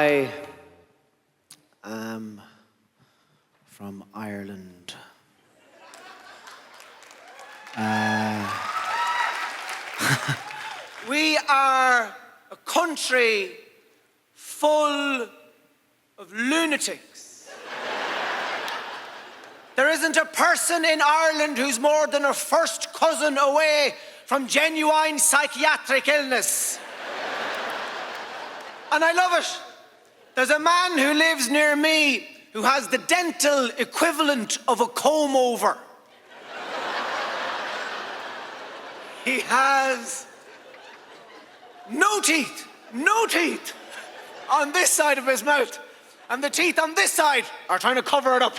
I am from Ireland. We are a country full of lunatics. There isn't a person in Ireland who's more than a first cousin away from genuine psychiatric illness. And I love it. There's a man who lives near me who has the dental equivalent of a comb-over. He has no teeth on this side of his mouth. And the teeth on this side are trying to cover it up.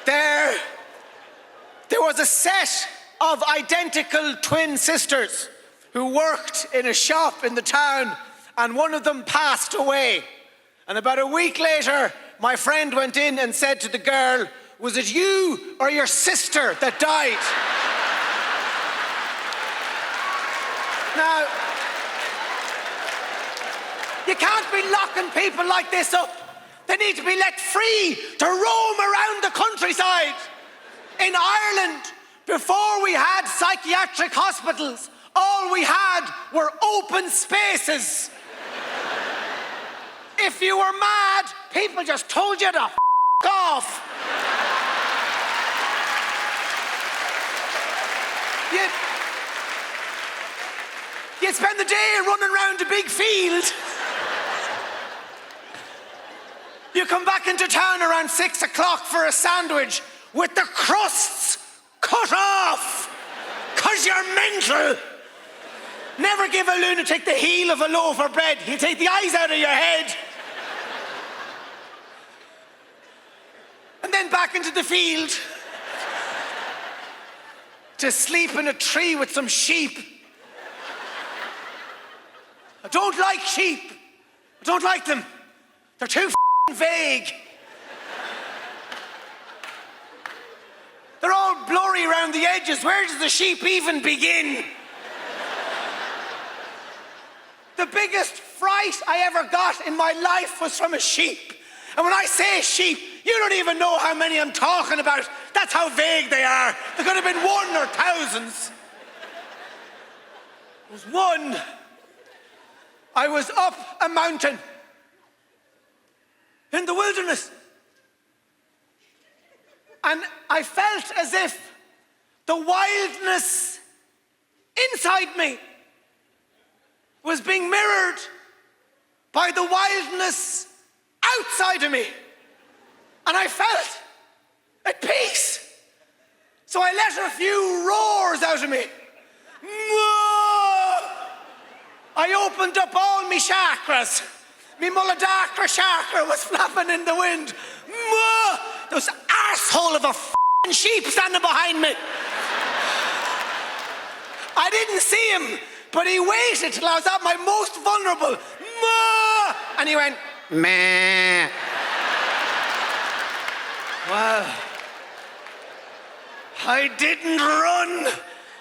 There was a set of identical twin sisters who worked in a shop in the town, and one of them passed away. And about a week later, my friend went in and said to the girl, "Was it you or your sister that died?" Now, you can't be locking people like this up. They need to be let free to roam around the countryside. In Ireland, before we had psychiatric hospitals, all we had were open spaces. If you were mad, people just told you to f*** off. You'd spend the day running around a big field. You come back into town around 6 o'clock for a sandwich with the crusts cut off, 'cause you're mental. Never give a lunatic the heel of a loaf of bread. He'll take the eyes out of your head. And then back into the field to sleep in a tree with some sheep. I don't like sheep. I don't like them. They're too f***ing vague. They're all blurry around the edges. Where does the sheep even begin? The biggest fright I ever got in my life was from a sheep. And when I say sheep, you don't even know how many I'm talking about. That's how vague they are. There could have been one or thousands. There was one. I was up a mountain in the wilderness. And I felt as if the wildness inside me was being mirrored by the wildness outside of me. And I felt at peace. So I let a few roars out of me. I opened up all my chakras. My Muladhara chakra was flapping in the wind. There was an arsehole of a f***ing sheep standing behind me. I didn't see him, but he waited till I was at my most vulnerable. And he went, meh. Well, I didn't run.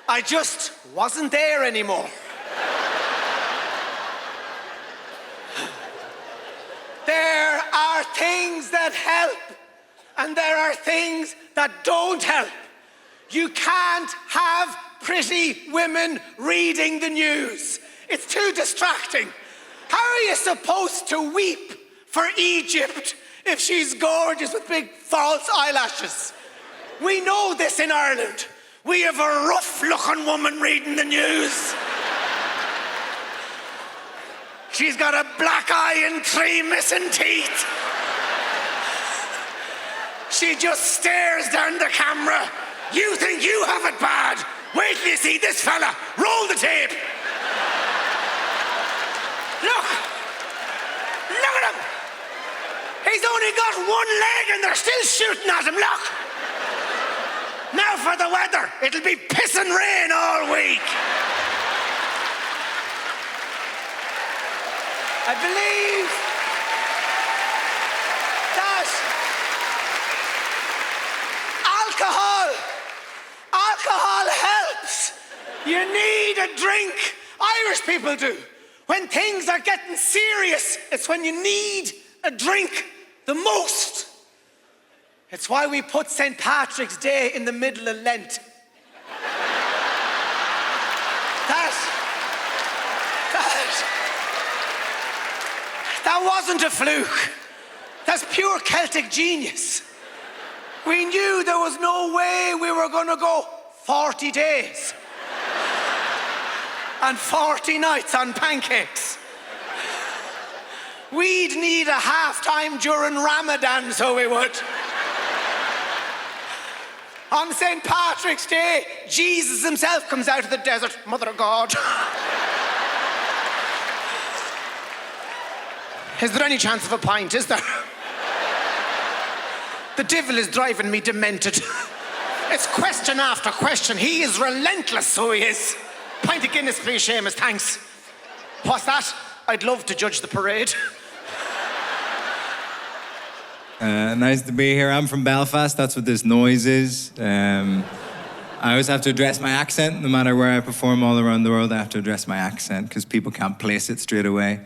I just wasn't there anymore. There are things that help, and there are things that don't help. You can't have pretty women reading the news. It's too distracting. How are you supposed to weep for Egypt if she's gorgeous with big false eyelashes? We know this in Ireland. We have a rough-looking woman reading the news. She's got a black eye and 3 missing teeth. She just stares down the camera. You think you have it bad? Wait till you see this fella. Roll the tape. Look at him. He's only got one leg and they're still shooting at him. Look. Now for the weather. It'll be pissing rain all week. I believe that alcohol helps. You need a drink Irish people do. When things are getting serious, it's when you need a drink the most. It's why we put St. Patrick's Day in the middle of Lent. That wasn't a fluke. That's pure Celtic genius. We knew there was no way we were going to go 40 days and 40 nights on pancakes. We'd need a half-time during Ramadan, so we would. On St. Patrick's Day, Jesus himself comes out of the desert. Mother of God. Is there any chance of a pint, is there? The devil is driving me demented. It's question after question. He is relentless, so he is. Pint of Guinness, please, Seamus, thanks. What's that? I'd love to judge the parade. Nice to be here. I'm from Belfast. That's what this noise is. I always have to address my accent. No matter where I perform all around the world, I have to address my accent because people can't place it straight away.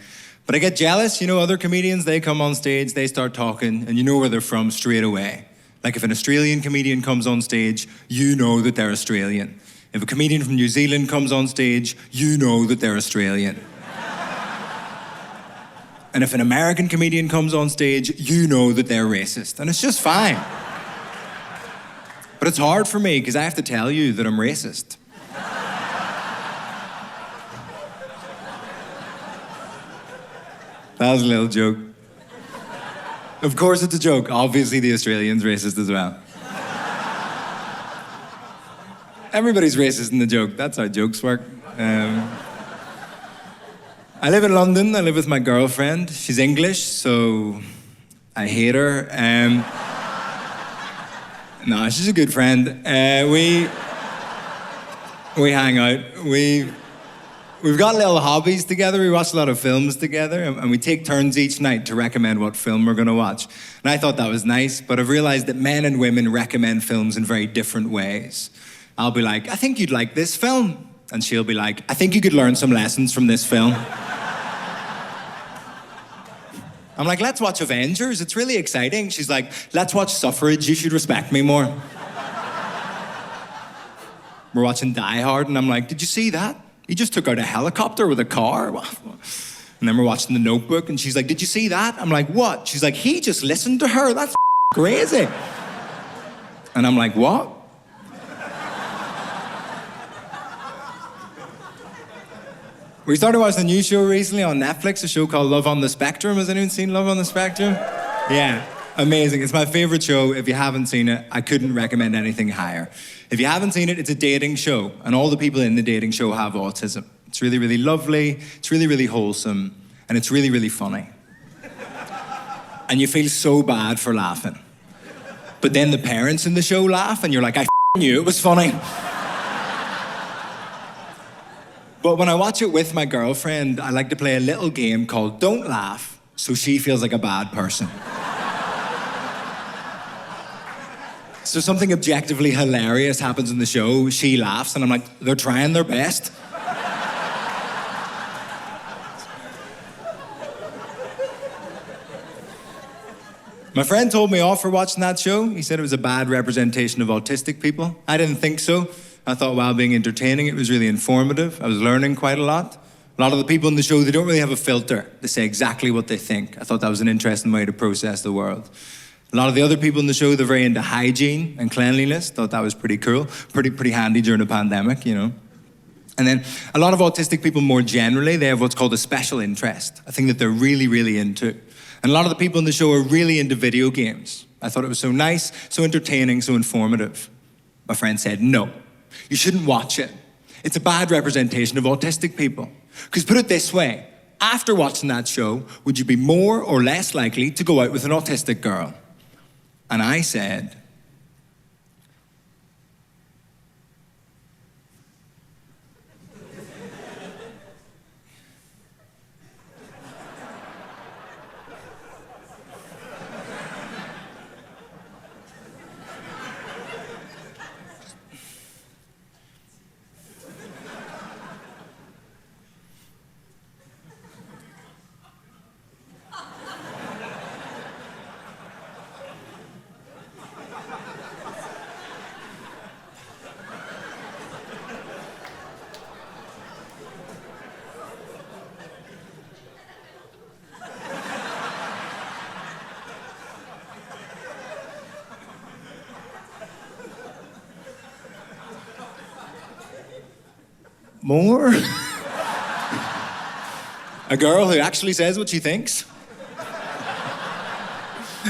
But I get jealous. You know, other comedians, they come on stage, they start talking, and you know where they're from straight away. Like if an Australian comedian comes on stage, you know that they're Australian. If a comedian from New Zealand comes on stage, you know that they're Australian. And if an American comedian comes on stage, you know that they're racist. And it's just fine. But it's hard for me because I have to tell you that I'm racist. That was a little joke. Of course it's a joke. Obviously the Australian's racist as well. Everybody's racist in the joke. That's how jokes work. I live in London. I live with my girlfriend. She's English, so I hate her. No, she's a good friend. We hang out. We've got little hobbies together. We watch a lot of films together, and we take turns each night to recommend what film we're going to watch. And I thought that was nice, but I've realized that men and women recommend films in very different ways. I'll be like, I think you'd like this film. And she'll be like, I think you could learn some lessons from this film. I'm like, let's watch Avengers. It's really exciting. She's like, let's watch Suffrage. You should respect me more. We're watching Die Hard, and I'm like, did you see that? He just took out a helicopter with a car. And then we're watching The Notebook, and she's like, did you see that? I'm like, what? She's like, he just listened to her. That's crazy. And I'm like, what? We started watching a new show recently on Netflix, a show called Love on the Spectrum. Has anyone seen Love on the Spectrum? Yeah, amazing. It's my favorite show. If you haven't seen it, I couldn't recommend anything higher. If you haven't seen it, it's a dating show, and all the people in the dating show have autism. It's really, really lovely, it's really, really wholesome, and it's really, really funny. And you feel so bad for laughing. But then the parents in the show laugh, and you're like, I knew it was funny. But when I watch it with my girlfriend, I like to play a little game called Don't Laugh, so she feels like a bad person. So something objectively hilarious happens in the show, she laughs, and I'm like, they're trying their best. My friend told me off for watching that show. He said it was a bad representation of autistic people. I didn't think so. I thought while being entertaining, it was really informative. I was learning quite a lot. A lot of the people in the show, they don't really have a filter. They say exactly what they think. I thought that was an interesting way to process the world. A lot of the other people in the show, they're very into hygiene and cleanliness. Thought that was pretty cool. Pretty handy during a pandemic, you know. And then a lot of autistic people more generally, they have what's called a special interest. A thing that they're really, really into. And a lot of the people in the show are really into video games. I thought it was so nice, so entertaining, so informative. My friend said, no, you shouldn't watch it. It's a bad representation of autistic people. Because put it this way, after watching that show, would you be more or less likely to go out with an autistic girl? And I said, more. A girl who actually says what she thinks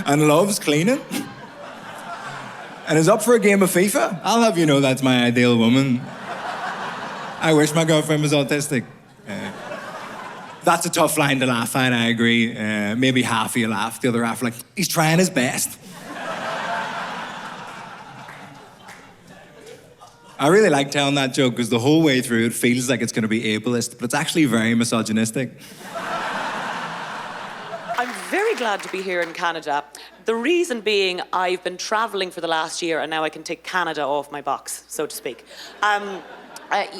and loves cleaning and is up for a game of FIFA. I'll have you know that's my ideal woman. I wish my girlfriend was autistic. That's a tough line to laugh at, I agree. Maybe half of you laugh, the other half like, he's trying his best. I really like telling that joke because the whole way through it feels like it's going to be ableist, but it's actually very misogynistic. I'm very glad to be here in Canada. The reason being I've been traveling for the last year and now I can take Canada off my box, so to speak.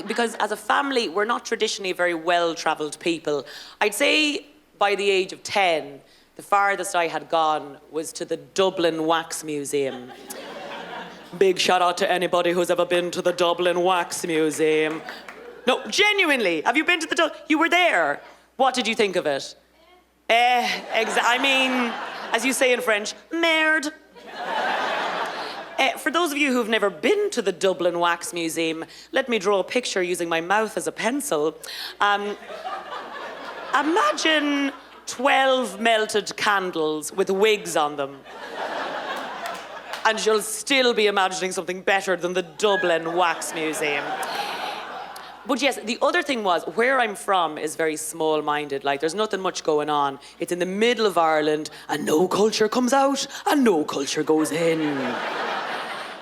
Because as a family, we're not traditionally very well-travelled people. I'd say by the age of 10, the farthest I had gone was to the Dublin Wax Museum. Big shout out to anybody who's ever been to the Dublin Wax Museum. No, genuinely, have you been to the You were there. What did you think of it? I mean, as you say in French, merde. For those of you who've never been to the Dublin Wax Museum, let me draw a picture using my mouth as a pencil. Imagine 12 melted candles with wigs on them. And you'll still be imagining something better than the Dublin Wax Museum. But yes, the other thing was, where I'm from is very small-minded. Like, there's nothing much going on. It's in the middle of Ireland, and no culture comes out, and no culture goes in.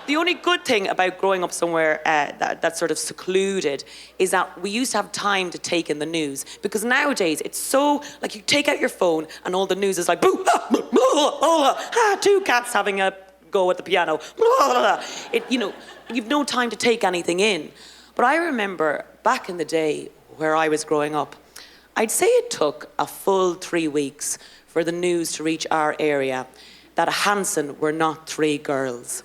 The only good thing about growing up somewhere that's sort of secluded is that we used to have time to take in the news. Because nowadays, it's so, like, you take out your phone, and all the news is like, boo, ah, blah, blah, blah, ah, two cats having a go at the piano. You've no time to take anything in. But I remember back in the day where I was growing up, I'd say it took a full 3 weeks for the news to reach our area that Hanson were not 3 girls.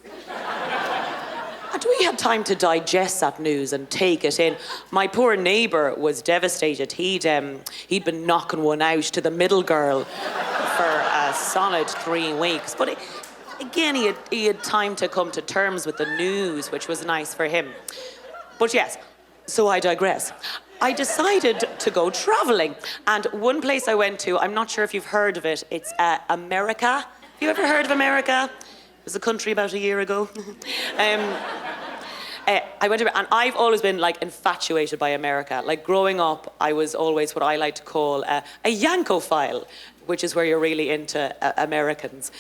And we had time to digest that news and take it in. My poor neighbour was devastated. He'd been knocking one out to the middle girl for a solid 3 weeks. But again, he had time to come to terms with the news, which was nice for him. But yes, so I digress. I decided to go travelling. And one place I went to, I'm not sure if you've heard of it, it's America. Have you ever heard of America? It was a country about a year ago. I went to, and I've always been like infatuated by America. Like growing up, I was always what I like to call a Yankophile, which is where you're really into Americans.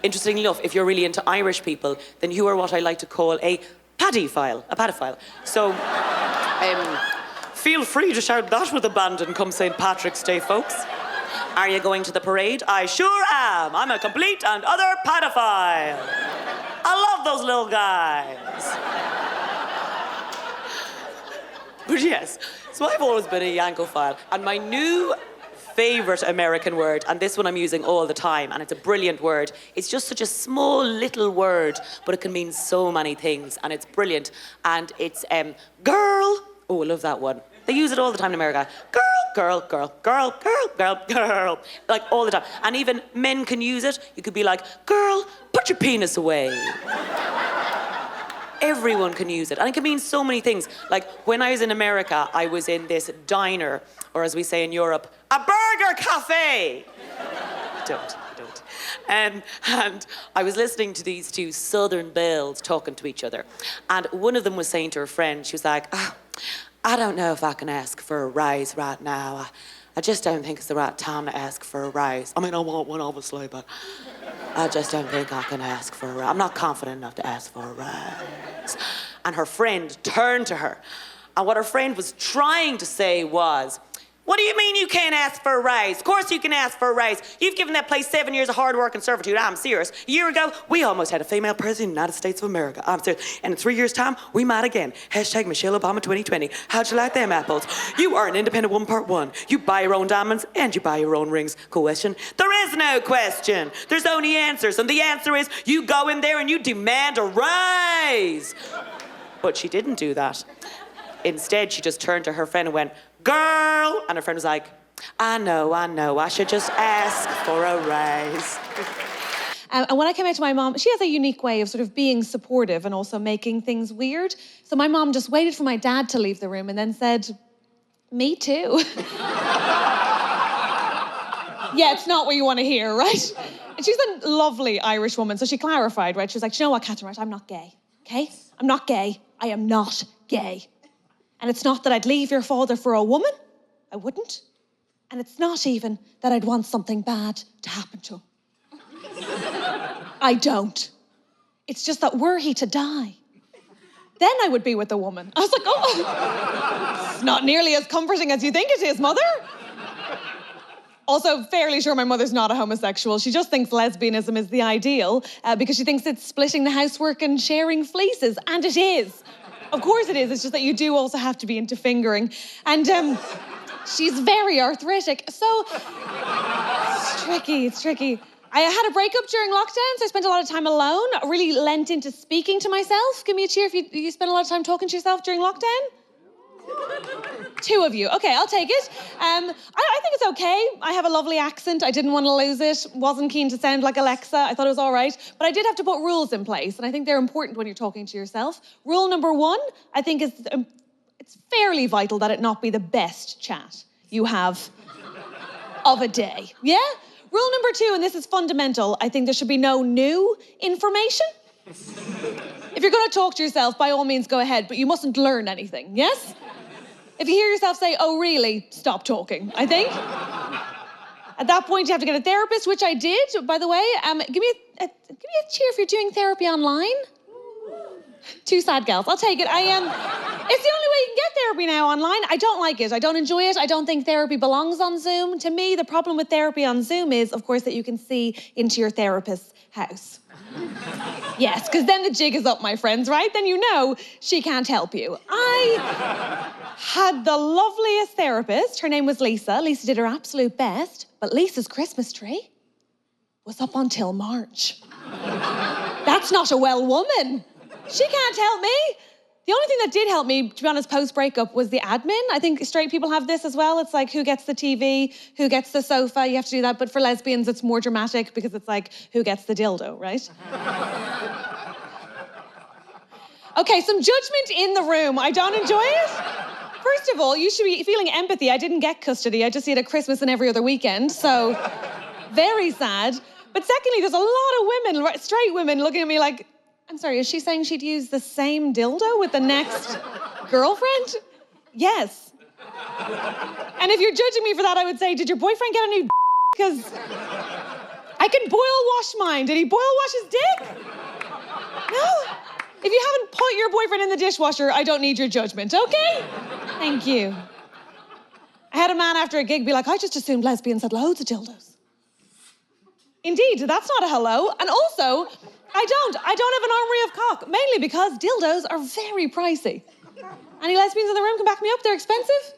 Interestingly enough, if you're really into Irish people, then you are what I like to call a paddophile. So feel free to shout that with abandon come St. Patrick's Day, folks. Are you going to the parade? I sure am. I'm a complete and utter paedophile. I love those little guys. But yes, so I've always been a Yankophile. And my new favourite American word, and this one I'm using all the time, and it's a brilliant word. It's just such a small little word, but it can mean so many things, and it's brilliant. And it's girl. Oh, I love that one. They use it all the time in America. Girl, like all the time. And even men can use it. You could be like, girl, put your penis away. Everyone can use it. And it can mean so many things. Like when I was in America, I was in this diner, or as we say in Europe, a burger cafe. Don't. And I was listening to these two Southern belles talking to each other. And one of them was saying to her friend, she was like, I don't know if I can ask for a rise right now. I just don't think it's the right time to ask for a rise. I mean, I want one, obviously, but I just don't think I can ask for a rise. I'm not confident enough to ask for a rise. And her friend turned to her. And what her friend was trying to say was, what do you mean you can't ask for a raise? Of course you can ask for a raise. You've given that place 7 years of hard work and servitude. I'm serious. A year ago, we almost had a female president of the United States of America. I'm serious. And in 3 years' time, we might again. Hashtag Michelle Obama 2020. How'd you like them apples? You are an independent woman, part one. You buy your own diamonds and you buy your own rings. Question? There is no question. There's only answers. And the answer is you go in there and you demand a raise. But she didn't do that. Instead, she just turned to her friend and went, girl! And her friend was like, I know, I should just ask for a raise. And when I came out to my mom, she has a unique way of sort of being supportive and also making things weird. So my mom just waited for my dad to leave the room and then said, "Me too." Yeah, it's not what you want to hear, right? And she's a lovely Irish woman, so she clarified, right? She was like, "You know what, Catherine, right? I'm not gay, okay? I'm not gay. I am not gay. And it's not that I'd leave your father for a woman. I wouldn't. And it's not even that I'd want something bad to happen to him. I don't. It's just that were he to die, then I would be with a woman." I was like, "Oh, it's not nearly as comforting as you think it is, mother." Also, fairly sure my mother's not a homosexual. She just thinks lesbianism is the ideal because she thinks it's splitting the housework and sharing fleeces, and it is. Of course it is, it's just that you do also have to be into fingering. And she's very arthritic, so it's tricky. I had a breakup during lockdown, so I spent a lot of time alone. I really lent into speaking to myself. Give me a cheer if you spent a lot of time talking to yourself during lockdown. 2 of you. Okay, I'll take it. I think it's okay. I have a lovely accent. I didn't want to lose it. Wasn't keen to sound like Alexa. I thought it was all right. But I did have to put rules in place, and I think they're important when you're talking to yourself. Rule number 1, I think it's fairly vital that it not be the best chat you have of a day. Yeah? Rule number 2, and this is fundamental, I think there should be no new information. If you're going to talk to yourself, by all means go ahead, but you mustn't learn anything, yes? If you hear yourself say, "Oh, really?" stop talking, I think. At that point, you have to get a therapist, which I did, by the way. Give me a cheer if you're doing therapy online. 2 sad gals, I'll take it. It's the only way you can get therapy now online. I don't like it, I don't enjoy it. I don't think therapy belongs on Zoom. To me, the problem with therapy on Zoom is, of course, that you can see into your therapist's house. Yes, because then the jig is up, my friends, right? Then you know she can't help you. I had the loveliest therapist. Her name was Lisa. Lisa did her absolute best, but Lisa's Christmas tree was up until March. That's not a well woman. She can't help me. The only thing that did help me, to be honest, post-breakup was the admin. I think straight people have this as well. It's like, who gets the TV, who gets the sofa, you have to do that. But for lesbians, it's more dramatic because it's like, who gets the dildo, right? Okay, some judgment in the room. I don't enjoy it. First of all, you should be feeling empathy. I didn't get custody. I just see it at Christmas and every other weekend, so very sad. But secondly, there's a lot of women, straight women, looking at me like, "I'm sorry, is she saying she'd use the same dildo with the next girlfriend?" Yes. And if you're judging me for that, I would say, did your boyfriend get a new because I can boil wash mine. Did he boil wash his dick? No. If you haven't put your boyfriend in the dishwasher, I don't need your judgment, okay? Thank you. I had a man after a gig be like, "I just assumed lesbians had loads of dildos." Indeed, that's not a hello. And also, I don't have an armory of cock, mainly because dildos are very pricey. Any lesbians in the room can back me up? They're expensive?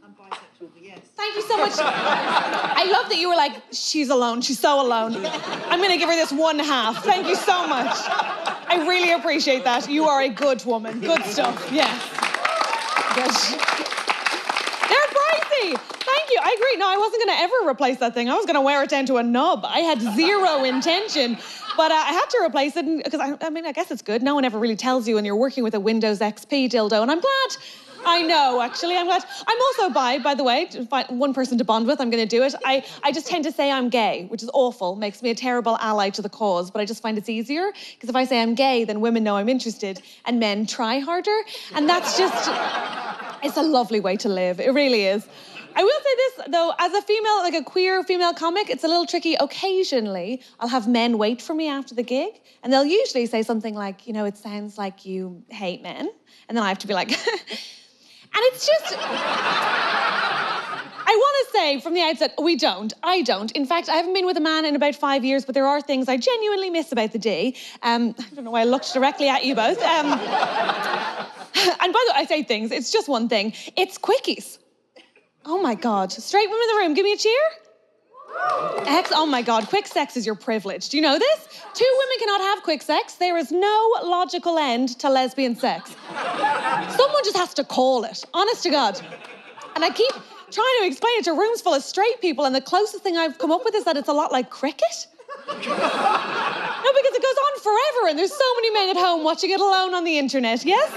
I'm bisexual, but yes. Thank you so much. I love that you were like, "She's alone, she's so alone. I'm gonna give her this 1/2. Thank you so much. I really appreciate that. You are a good woman. Good stuff, yes. Good. They're pricey. Thank you, I agree. No, I wasn't gonna ever replace that thing. I was gonna wear it down to a nub. I had 0 intention. But I had to replace it because, I guess it's good. No one ever really tells you when you're working with a Windows XP dildo, and I'm glad. I know, actually, I'm glad. I'm also by the way, to find one person to bond with, I'm gonna do it. I just tend to say I'm gay, which is awful, makes me a terrible ally to the cause, but I just find it's easier, because if I say I'm gay, then women know I'm interested, and men try harder, and that's just, it's a lovely way to live, it really is. I will say this, though, as a female, like a queer female comic, it's a little tricky. Occasionally, I'll have men wait for me after the gig, and they'll usually say something like, "You know, it sounds like you hate men." And then I have to be like, and it's just, I want to say from the outset, I don't. In fact, I haven't been with a man in about 5 years, but there are things I genuinely miss about the D. I don't know why I looked directly at you both. And by the way, I say things, it's just one thing. It's quickies. Oh my God, straight women in the room, give me a cheer. Oh my God, quick sex is your privilege. Do you know this? 2 women cannot have quick sex. There is no logical end to lesbian sex. Someone just has to call it, honest to God. And I keep trying to explain it to rooms full of straight people, and the closest thing I've come up with is that it's a lot like cricket. No, because it goes on forever and there's so many men at home watching it alone on the internet, yes?